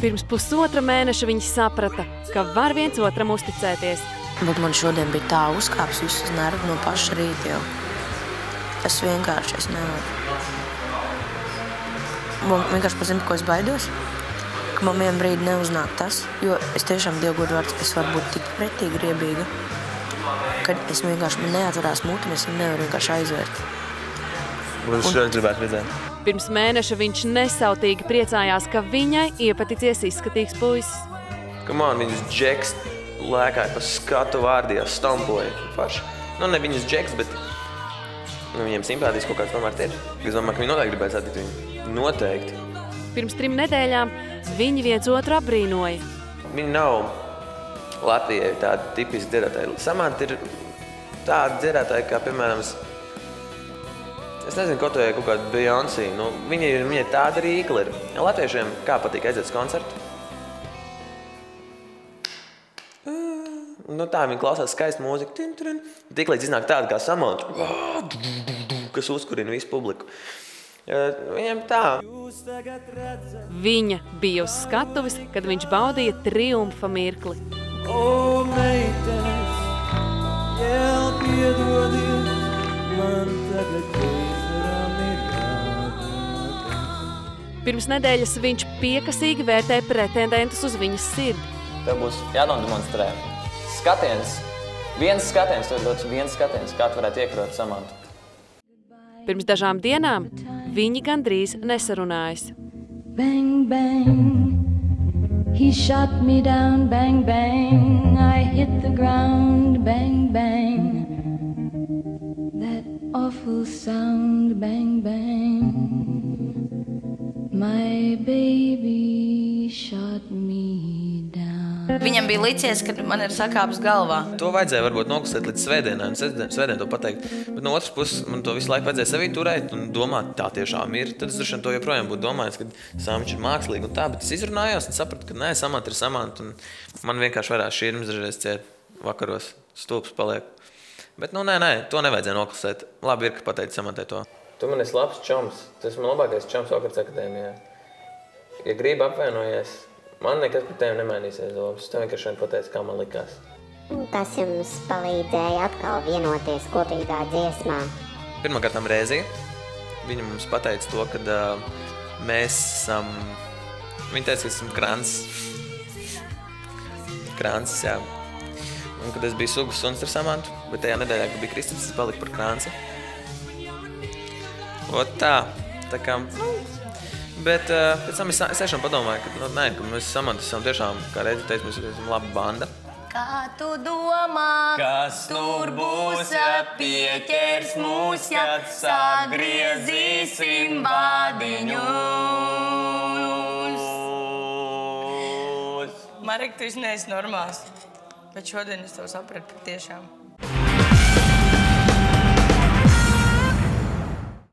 Pirms pusotra mēneša viņi saprata, ka var viens otram uzticēties. Bet man šodien bija tā uzkāps visus nervi no paša rīta jau. Es nevaru. Man vienkārši pazinu, ko es baidos. Ka man vienam brīdi neuznāk tas, jo es tiešām Dievgodu vārds, es varu būt tik pretīgi riebīga, kad es vienkārši neatvarās muti, un es nevaru vienkārši aizvērt. Ko es šodien gribētu redzēt? Pirms mēneša viņš nesautīgi priecājās, ka viņai iepaticies izskatīgs puisis. Come on, viņus džeks lēkāja pa skatu vārdījā, stampoja. Farši. Nu, ne viņus džeks, bet viņiem simpātijas kaut kāds tomēr ir. Es domāju, ka viņi noteikti gribēja satikt viņu. Noteikti. Pirms 3 nedēļām viņi viens otru apbrīnoja. Viņi nav Latvijai tādi tipiski dziedātāji. Samanta ir tāda dziedātāja, kā, piemēram, es nezinu, kaut kāda Beyoncé. Nu, viņa ir tāda rīkla ir. Latviešiem kā patīk aiziet uz koncertu? Nu, tā viņi klausās skaistu mūziku. Tiklīdz iznāk tāda kā Samanta, kas uzkurina visu publiku. Viņiem tā. Viņa bija uz skatuves, kad viņš baudīja triumfa mirkli. O, meitenes, jēl piedodiet, man tagad ķēzerām ir jādara. Pirms nedēļas viņš piekasīgi vērtēja pretendentus uz viņas sirdi. Tev būs jānodemonstrē skatiens. Viens skatiens, tev dots viens skatiens, kā tu varētu iekrot Samantu. Pirms dažām dienām viņi gandrīz nesarunājas. Bang, bang, he shot me down, bang, bang, I hit the ground, bang, bang, that awful sound, bang, bang, my baby shot me down. Viņam bija licies, ka man ir sakāps galvā. To vajadzēja varbūt noklusēt līdz svētdienai, un svētdien to pateikt. Bet no otras puses, man to visu laiku vajadzēja sevī turēt un domāt, tā tiešām ir. Tad es droši vien to joprojām būtu domājis, ka Samants ir mākslīgi un tā, bet es izrunājos un sapratu, ka nē, Samanta ir Samanta, un man vienkārši vairāk šķirmes dažreiz ciet vakaros, stulps paliek. Bet nu nē, to nevajadzēja noklusēt. Labi ir, ka pateici Samantai to. Tu man esi labs čoms, tu esi man labākais čoms Okarts akadēmijā. Ja gribi apvainojies, man nekas par tevi nemainīsies domas. Es tev vienkārši vien pateicu, kā man likās. Tas jums palīdzēja atkal vienoties kopīgā dziesmā. Pirmkārtām reizī viņa mums pateica to, ka mēs esam... Viņa teica, ka esam krāncis, jā. Un kad es biju sugas suns ar Samantu, bet tajā nedēļā, kad bija Kristaps, es paliku par krānci. Ot tā kā... Bet pēc tam es tiešām padomāju, ka mēs Samantu esam tiešām, kā reizi teicu, mēs esam laba banda. Kā tu domā, Kas tur būs, ja pieķers mūs, ja sagriezīsim vādiņus? Marek, tu esi neesi normāls, bet šodien es tev sapratu tiešām.